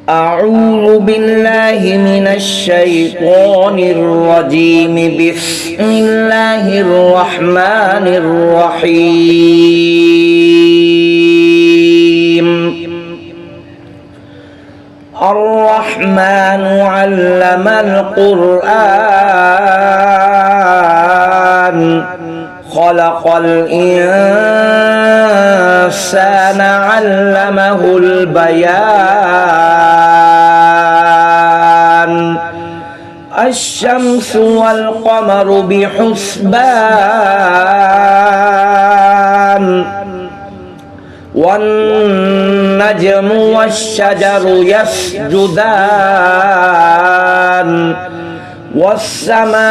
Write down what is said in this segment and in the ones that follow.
أعوذ بالله من الشيطان الرجيم. بسم الله الرحمن الرحيم. الرحمن علم القرآن خلق الإنسان علمه البيان. الشمس والقمر بحسبان والنجم والشجر يسجدان والسماء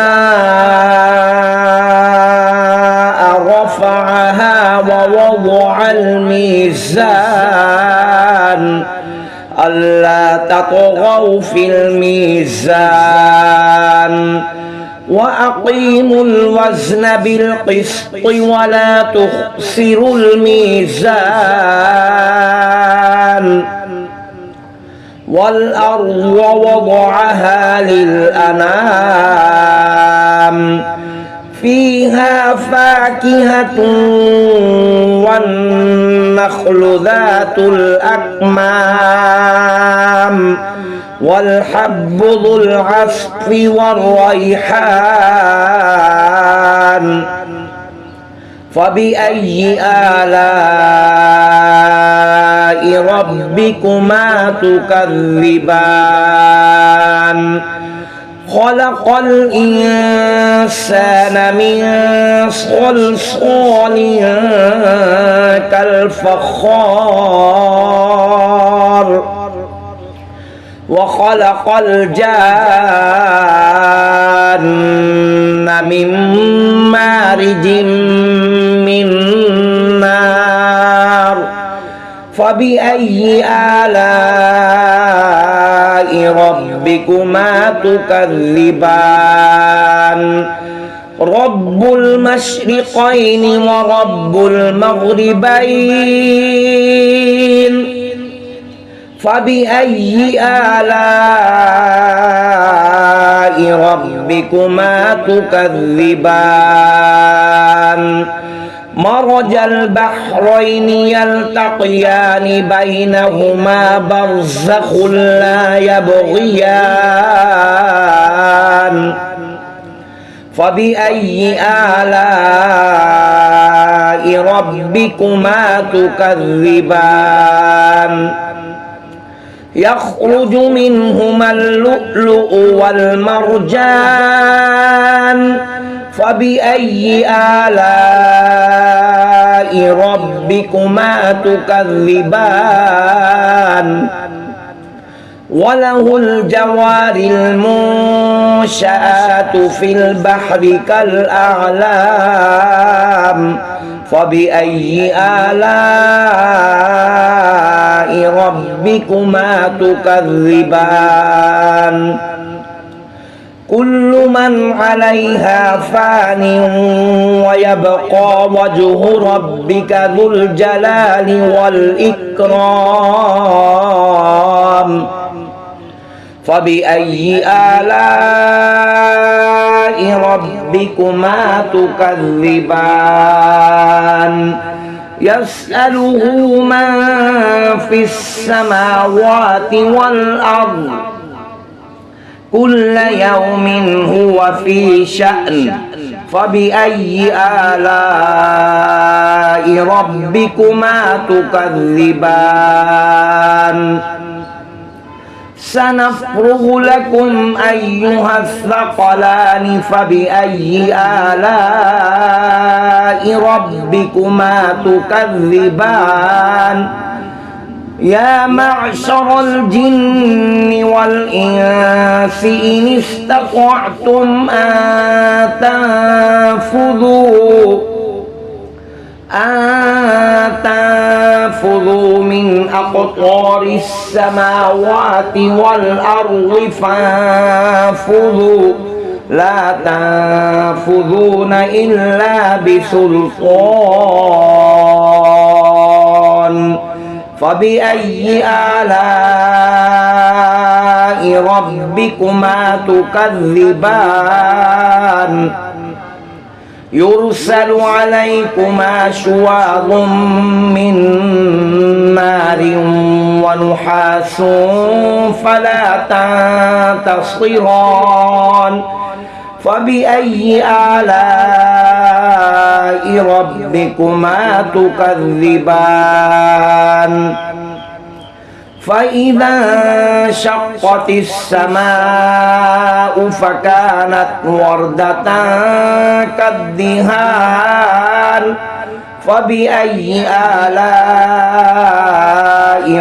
رفعها ووضع الميزان ألا تطغوا في الميزان وأقيموا الوزن بالقسط ولا تخسروا الميزان. والأرض وضعها للأنام فيها فاكهة والنخل ذات الأكمام والحب ذو العصف والريحان. فبأي آلاء ربكما تكذبان؟ خلق الإنسان من صلصال كالفخار وخلق الجان من مارج من نار. فبأي آلاء ربكما تكذبان؟ رب المشرقين ورب المغربين. فبأي آلاء ربكما تكذبان؟ مرج البحرين يلتقيان بينهما برزخ لا يبغيان. فبأي آلاء ربكما تكذبان؟ يخرج منهما اللؤلؤ والمرجان. فبأي آلاء ربكما تكذبان؟ وله الجوار المنشآت في البحر كالأعلام. فبأي آلاء ربكما تكذبان؟ كل من عليها فان ويبقى وجه ربك ذو الجلال والإكرام. فبأي آلاء ربكما تكذبان؟ يسأله من في السماوات والأرض كل يوم هو في شأن. فبأي آلاء ربكما تكذبان؟ سنفرغ لكم أيها الثقلان. فبأي آلاء ربكما تكذبان؟ يا معشر الجن والإنس إن استطعتم أن تنفذوا من أقطار السماوات والأرض فانفذوا لا تنفذون إلا بسلطان. فبأي آلاء ربكما تكذبان يرسل عليكما شواظ من نار ونحاس فلا تنتصران فبأي آلاء ربكما تكذبان فإذا انشقت السماء فكانت وردة كالدهان فبأي آلاء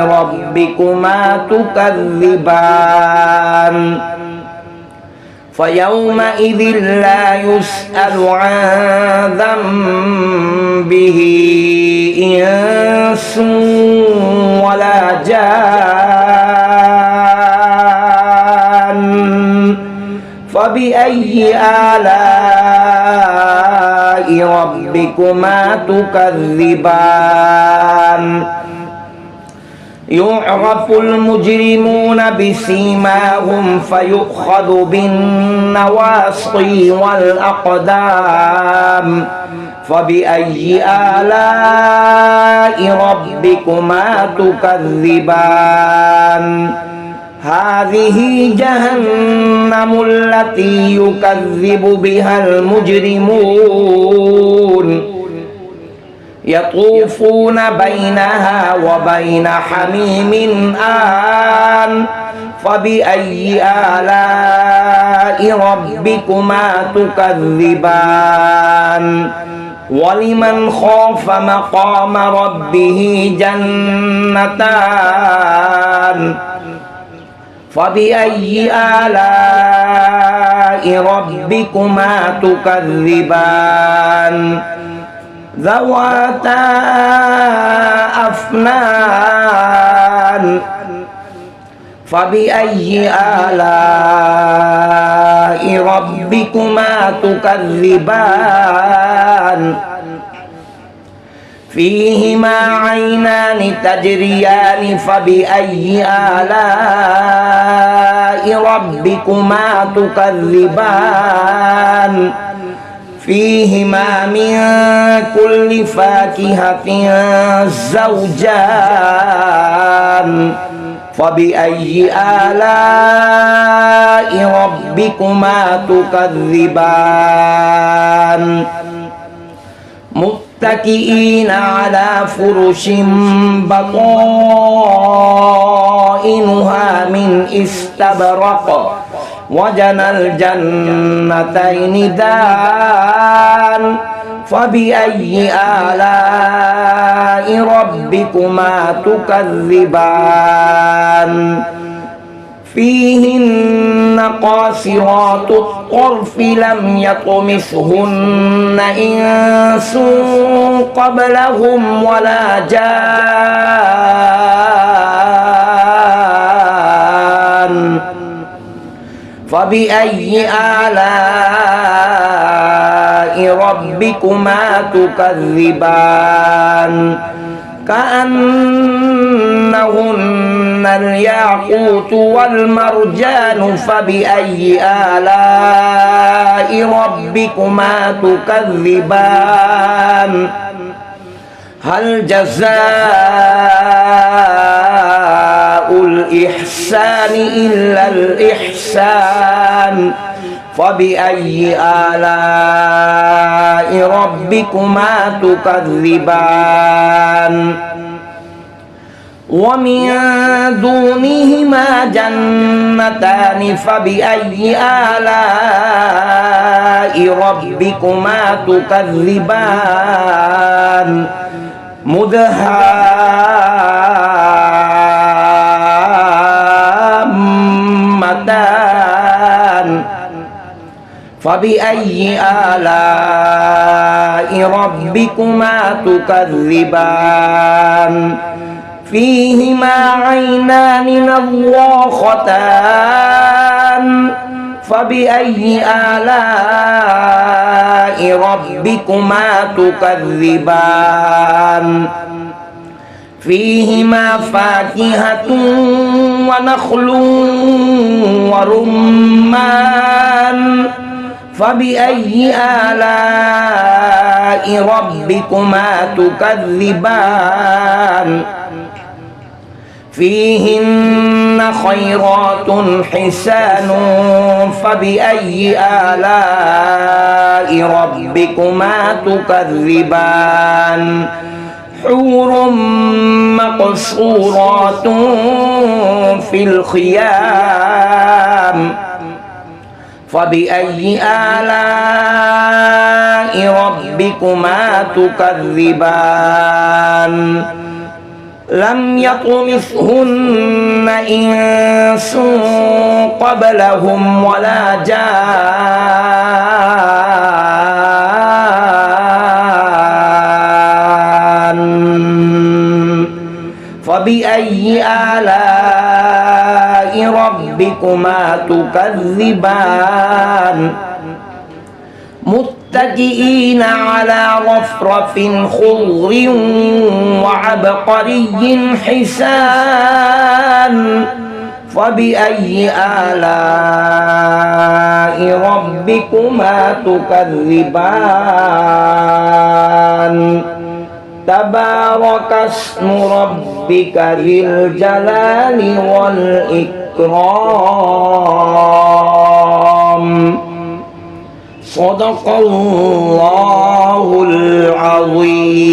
ربكما تكذبان فيومئذ لا يسأل عن ذنبه إنس ولا جان فبأي آلاء ربكما تكذبان يعرف المجرمون بسيماهم فيؤخذ بالنواصي والأقدام فبأي آلاء ربكما تكذبان هذه جهنم التي يكذب بها المجرمون يطوفون بينها وبين حميم آن فبأي آلاء ربكما تكذبان ولمن خاف مقام ربه جنتان فبأي آلاء ربكما تكذبان ذواتا أفنان فبأي آلاء ربكما تكذبان فيهما عينان تجريان فبأي آلاء ربكما تكذبان فيهما من كل فاكهة زوجان فبأي آلاء ربكما تكذبان متكئين على فرش بطائنها من استبرق وجنى الجنتين دان فبأي آلاء ربكما تكذبان فيهن قاصرات الطرف لم يطمثهن إنس قبلهم ولا جان فبأي آلاء ربكما تكذبان كأنهن الياقوت والمرجان فبأي آلاء ربكما تكذبان هل جزاء الإحسان إلا الإحسان فبأي آلاء ربكما تكذبان ومن دونهما جنتان فبأي آلاء ربكما تكذبان مدهامتان فبأي آلاء ربكما تكذبان فيهما عينان نضاختان فبأي آلاء ربكما تكذبان فيهما فاكهة ونخل ورمان فبأي آلاء ربكما تكذبان فيهن خيرات حسان فبأي آلاء ربكما تكذبان حور مقصورات في الخيام فبأي آلاء ربكما تكذبان لم يطمثهن إنس قبلهم ولا جان فبأي آلاء ربكما تكذبان متكئين على رفرف خضر وعبقري حسان فبأي آلاء ربكما تكذبان تبارك اسم ربك ذي الجلال والإكرام صدق الله العظيم